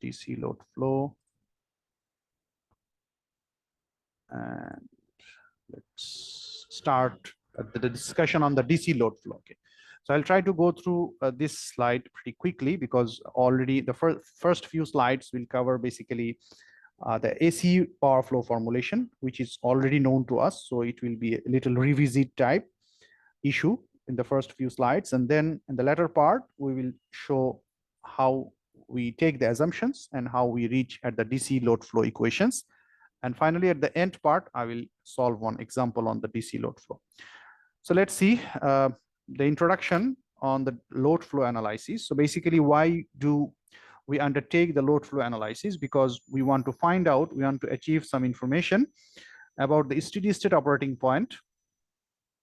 DC load flow. And let's start the discussion on the DC load flow. Okay, so I'll try to go through this slide pretty quickly because already the first few slides will cover basically the AC power flow formulation, which is already known to us. So it will be a little revisit type issue in the first few slides. And then in the latter part, we will show how we take the assumptions and how we reach at the DC load flow equations. And finally, at the end part, I will solve one example on the DC load flow. So let's see the introduction on the load flow analysis. So basically, why do we undertake the load flow analysis? Because we want to find out, we want to achieve some information about the steady state operating point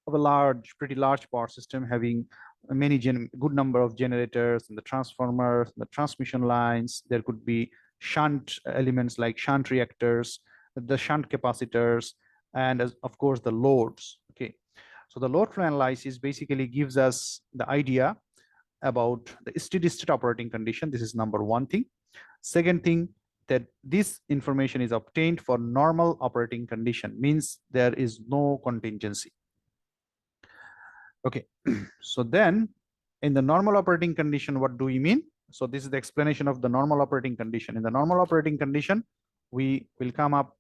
of a pretty large power system having many good number of generators and the transformers, the transmission lines. There could be shunt elements like shunt reactors, the shunt capacitors, and of course the loads. Okay, so the load flow analysis basically gives us the idea about the steady state operating condition. This is number one thing. Second thing, that this information is obtained for normal operating condition, means there is no contingency. Okay, so then in the normal operating condition, what do we mean? So this is the explanation of the normal operating condition. In the normal operating condition, we will come up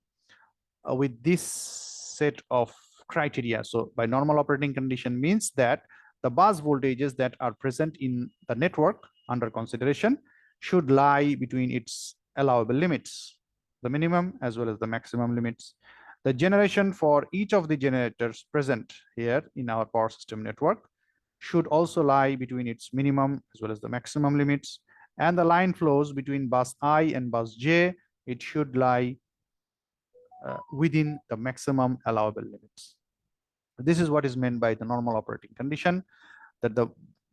with this set of criteria. So by normal operating condition means that the bus voltages that are present in the network under consideration should lie between its allowable limits, the minimum as well as the maximum limits. The generation for each of the generators present here in our power system network should also lie between its minimum as well as the maximum limits. And the line flows between bus I and bus J, it should lie within the maximum allowable limits. This is what is meant by the normal operating condition, that the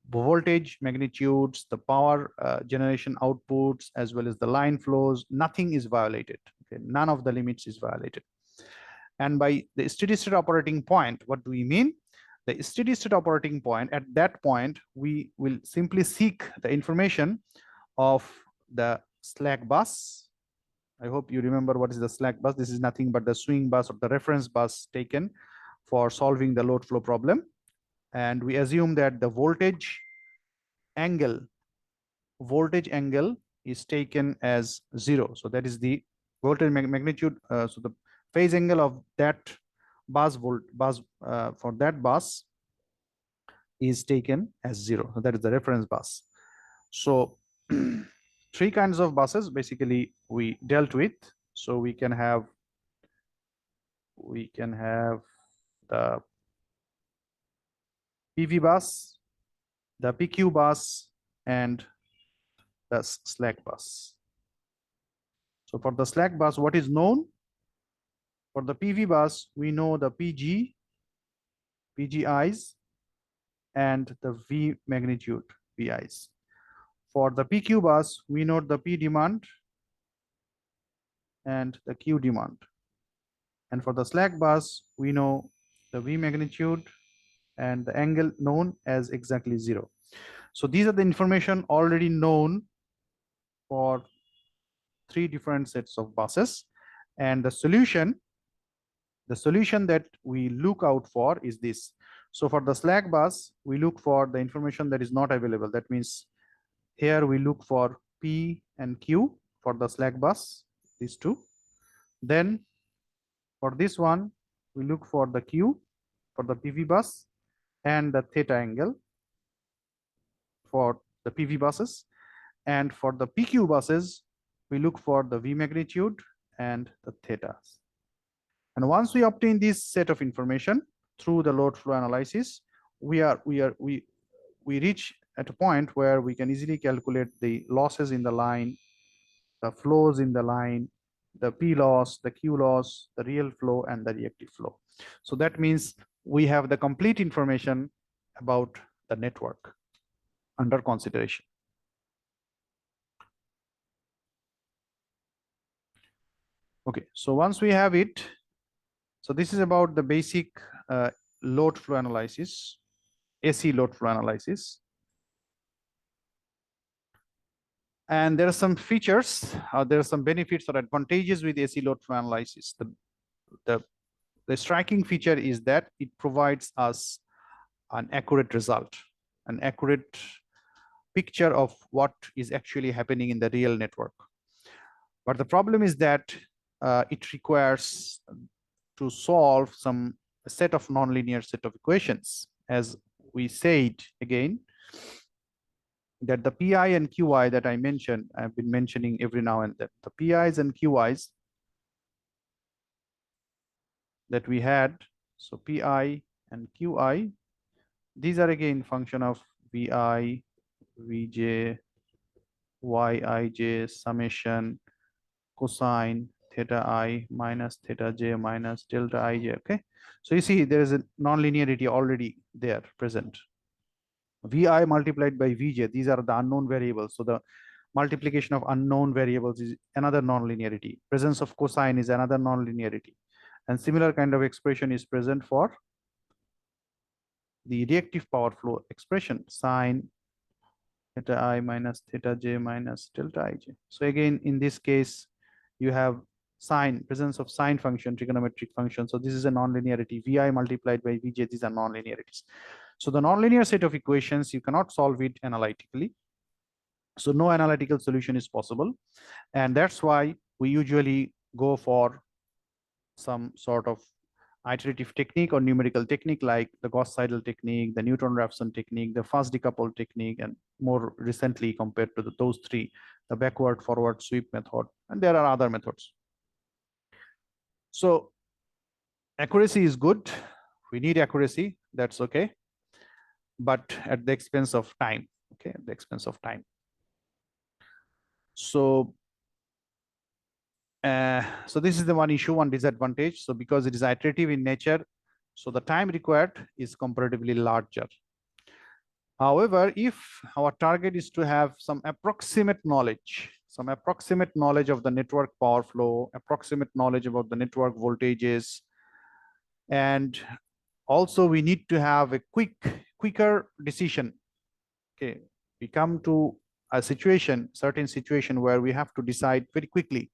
voltage magnitudes, the power generation outputs, as well as the line flows, nothing is violated. Okay? None of the limits is violated. And by the steady state operating point, what do we mean? The steady state operating point, at that point, we will simply seek the information of the slack bus. I hope you remember what is the slack bus. This is nothing but the swing bus or the reference bus taken for solving the load flow problem. And we assume that the voltage angle is taken as 0. So that is the voltage magnitude. So the phase angle of that bus for that bus is taken as 0. So that is the reference bus. So three kinds of buses basically we dealt with. So we can have the PV bus, the PQ bus, and the slack bus. So for the slack bus, what is known? For the PV bus, we know the PGIs, and the V magnitude, VIs. For the PQ bus, we know the P demand and the Q demand. And for the slack bus, we know the V magnitude and the angle known as exactly 0. So these are the information already known for three different sets of buses. And the solution that we look out for is this. So for the slack bus, we look for the information that is not available. That means here we look for P and Q for the slack bus, these two. Then for this one, we look for the Q for the PV bus and the theta angle for the PV buses. And for the PQ buses, we look for the V magnitude and the thetas. And once we obtain this set of information through the load flow analysis, we reach at a point where we can easily calculate the losses in the line, the flows in the line, the P loss, the Q loss, the real flow, and the reactive flow. So that means we have the complete information about the network under consideration. Okay, so once we have it, so this is about the basic load flow analysis, AC load flow analysis. And there are some features, there are some benefits or advantages with AC load flow analysis. The striking feature is that it provides us an accurate result, an accurate picture of what is actually happening in the real network. But the problem is that it requires to solve some set of nonlinear set of equations. As we said again, that the PI and QI that I mentioned, I've been mentioning every now and then, the PIs and QIs that we had, so PI and QI, these are again function of VI, Vj, Yij, summation, cosine, theta I minus theta j minus delta Ij, okay? So you see there is a nonlinearity already there present. Vi multiplied by Vj, these are the unknown variables. So the multiplication of unknown variables is another nonlinearity. Presence of cosine is another nonlinearity. And similar kind of expression is present for the reactive power flow expression, sine theta I minus theta j minus delta Ij. So again, in this case, you have sine, presence of sine function, trigonometric function. So this is a nonlinearity. Vi multiplied by Vj, these are nonlinearities. So the nonlinear set of equations, you cannot solve it analytically. So no analytical solution is possible. And that's why we usually go for some sort of iterative technique or numerical technique like the Gauss-Seidel technique, the Newton-Raphson technique, the fast decoupled technique, and more recently compared to those three, the backward forward sweep method, and there are other methods. So accuracy is good. We need accuracy, that's okay. But at the expense of time, okay, at the expense of time. So so this is the one issue, one disadvantage. So because it is iterative in nature, so the time required is comparatively larger. However, if our target is to have some approximate knowledge of the network power flow, approximate knowledge about the network voltages, and also we need to have a quicker decision. Okay, we come to a certain situation where we have to decide very quickly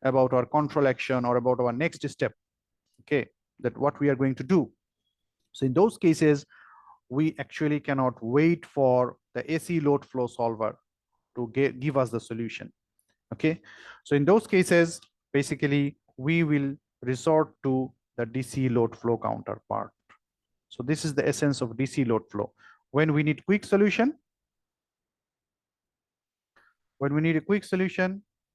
about our control action or about our next step, okay, that what we are going to do. So in those cases, we actually cannot wait for the AC load flow solver to give us the solution, okay? So in those cases, basically, we will resort to the DC load flow counterpart. So this is the essence of DC load flow. When we need quick solution,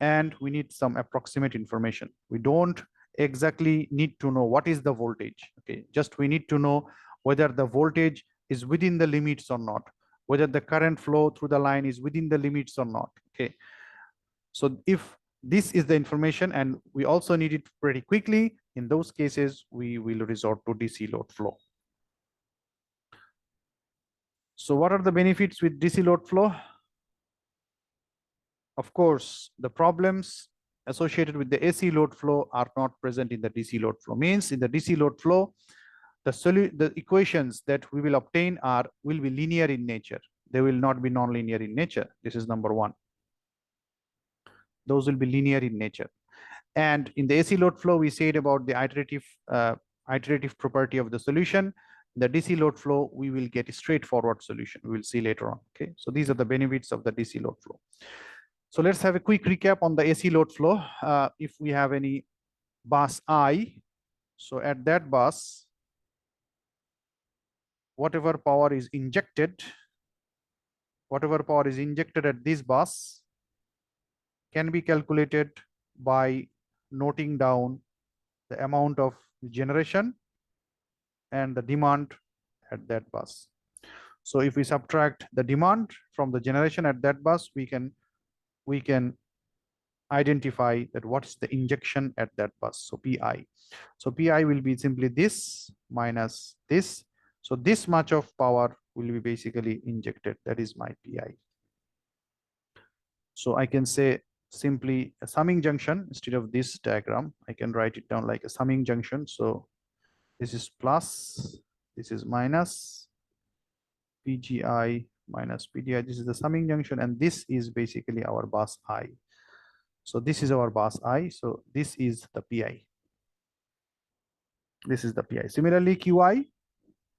and we need some approximate information. We don't exactly need to know what is the voltage, okay? Just we need to know whether the voltage is within the limits or not, whether the current flow through the line is within the limits or not, okay? So if this is the information and we also need it pretty quickly, in those cases, we will resort to DC load flow. So what are the benefits with DC load flow? Of course, the problems associated with the AC load flow are not present in the DC load flow. Means in the DC load flow, the equations that we will obtain will be linear in nature. They will not be nonlinear in nature. This is number one. Those will be linear in nature. And in the AC load flow, we said about the iterative property of the solution. The DC load flow, we will get a straightforward solution. We will see later on. Okay, so these are the benefits of the DC load flow. So let's have a quick recap on the AC load flow. If we have any bus I, so at that bus, whatever power is injected at this bus can be calculated by noting down the amount of generation and the demand at that bus. So if we subtract the demand from the generation at that bus, we can identify that what is the injection at that bus. So PI. So PI will be simply this minus this. So this much of power will be basically injected. That is my PI. So I can say simply a summing junction instead of this diagram. I can write it down like a summing junction. So this is plus, this is minus, PGI minus PDI. This is the summing junction, and this is basically our bus I. So this is our bus I. So this is the PI. This is the PI. Similarly, QI,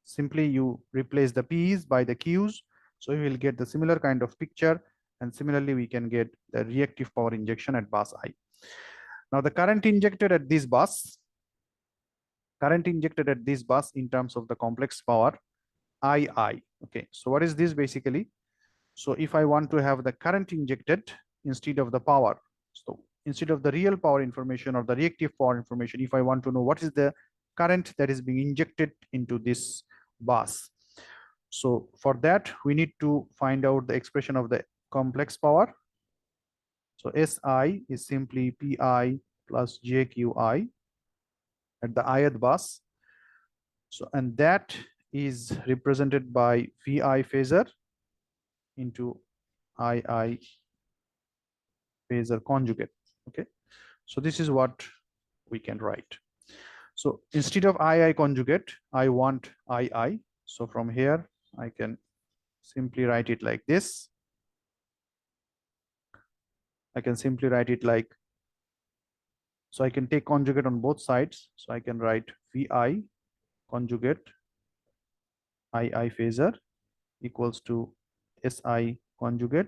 simply you replace the P's by the Q's. So you will get the similar kind of picture. And similarly, we can get the reactive power injection at bus I. Now the current injected at this bus, in terms of the complex power, II. Okay, so what is this basically? So if I want to have the current injected instead of the power, so instead of the real power information or the reactive power information, if I want to know what is the current that is being injected into this bus, so for that we need to find out the expression of the complex power. So SI is simply PI plus JQI at the ith bus. So and that is represented by VI phasor into II phasor conjugate. Okay, so this is what we can write. So instead of II conjugate, I want II. So from here I can simply write it like this. I can simply write it like, so I can take conjugate on both sides. So I can write VI conjugate II phasor equals to SI conjugate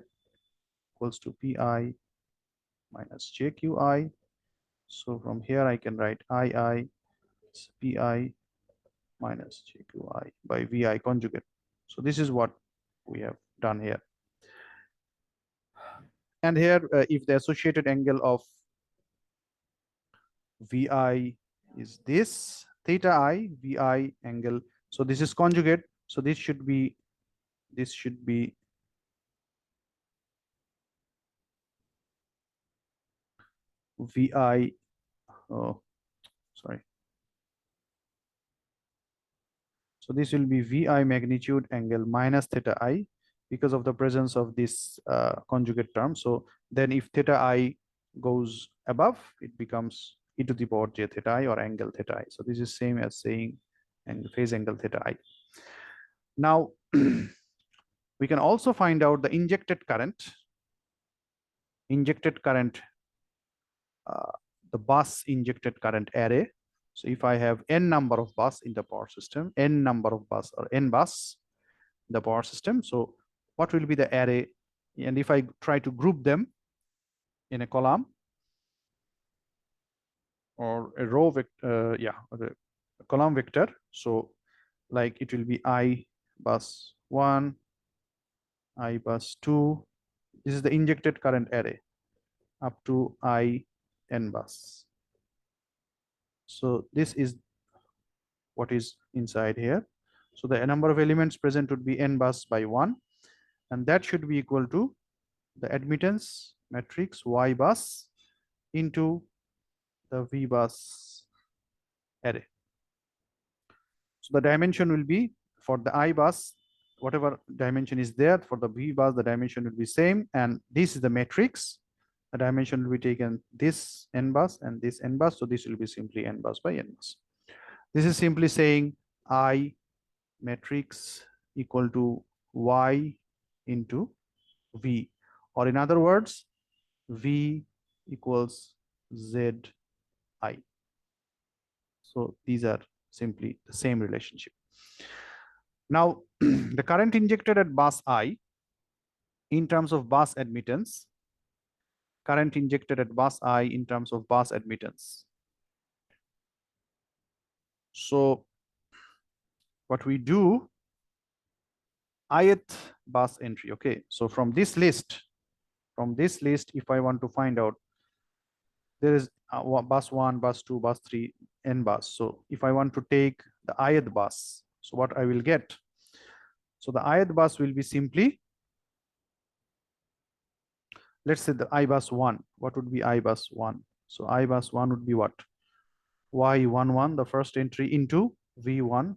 equals to PI minus JQI. So from here I can write II PI minus JQI by VI conjugate. So this is what we have done here. And here, if the associated angle of VI is this theta I, VI angle. So this is conjugate. So this should be VI. Oh, sorry. So this will be VI magnitude angle minus theta I because of the presence of this conjugate term. So then if theta I goes above, it becomes e to the power j theta I or angle theta I. So this is same as saying and phase angle theta I. Now we can also find out the injected current. The bus injected current array. So if I have n number of bus in the power system, n number of bus or n bus in the power system, so what will be the array? And if I try to group them in a column or a row vector, or a column vector, so like it will be I bus 1, I bus 2. This is the injected current array up to I n bus. So this is what is inside here. So the number of elements present would be n bus by 1, and that should be equal to the admittance matrix Y bus into the V bus array. So the dimension will be for the I bus, whatever dimension is there. For the V bus, the dimension will be same, and this is the matrix. The dimension will be taken this n bus and this n bus. So this will be simply n bus by n bus. This is simply saying I matrix equal to Y into V, or in other words, V equals ZI. So these are simply the same relationship. Now, the current injected at bus I in terms of bus admittance, current injected at bus I in terms of bus admittance. So what we do, ith bus entry. Okay, so from this list, if I want to find out, there is bus 1, bus 2, bus 3, n bus. So if I want to take the ith bus, so what I will get? So the ith bus will be simply, let's say the I bus 1. What would be I bus 1? So I bus 1 would be what? Y11, the first entry, into V1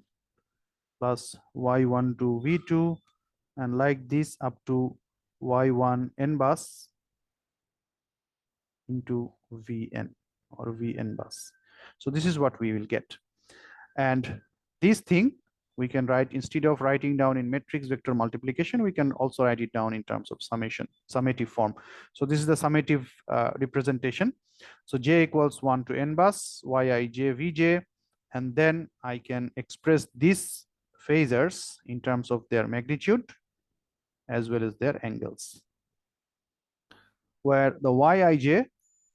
plus Y12 V2, and like this up to Y1 n bus into Vn or Vn bus. So this is what we will get. And this thing we can write, instead of writing down in matrix vector multiplication, we can also write it down in terms of summation, summative form. So this is the summative representation. So j equals 1 to n bus yi j vj, and then I can express these phasors in terms of their magnitude as well as their angles, where the yij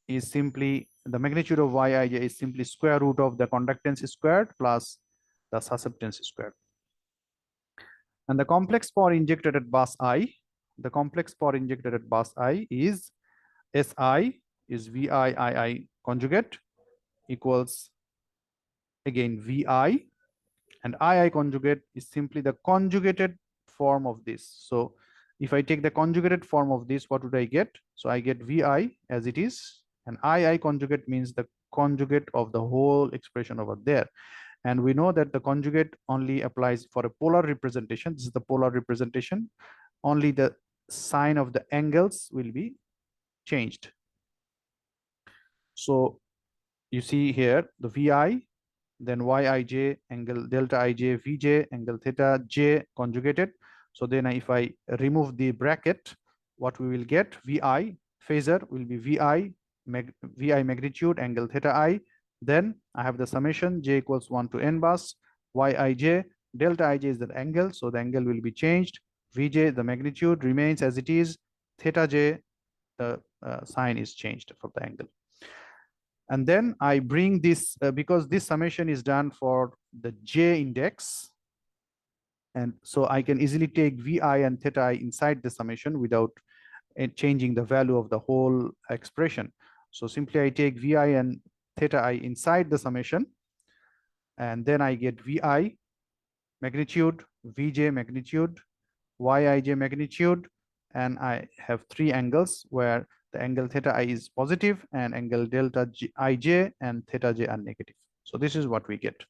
is simply, the magnitude of yij is simply square root of the conductance squared plus the susceptance squared. And the complex power injected at bus I, the complex power injected at bus I is SI is VI conjugate equals again VI, and II conjugate is simply the conjugated form of this. So if I take the conjugated form of this, what would I get? So I get VI as it is, and II conjugate means the conjugate of the whole expression over there. And we know that the conjugate only applies for a polar representation. This is the polar representation. Only the sign of the angles will be changed. So you see here the VI, then Yij, angle delta Ij, Vj, angle theta j conjugated. So then if I remove the bracket, what we will get, Vi phasor will be Vi magnitude, angle theta I. Then I have the summation j equals 1 to n bus Yij, delta Ij is the angle, so the angle will be changed. Vj, the magnitude remains as it is. Theta j, the sign is changed for the angle. And then I bring this, because this summation is done for the j index. And so I can easily take Vi and theta I inside the summation without changing the value of the whole expression. So simply I take Vi and theta I inside the summation, and then I get Vi magnitude, Vj magnitude, Yij magnitude, and I have three angles where the angle theta I is positive and angle delta Ij and theta j are negative. So this is what we get.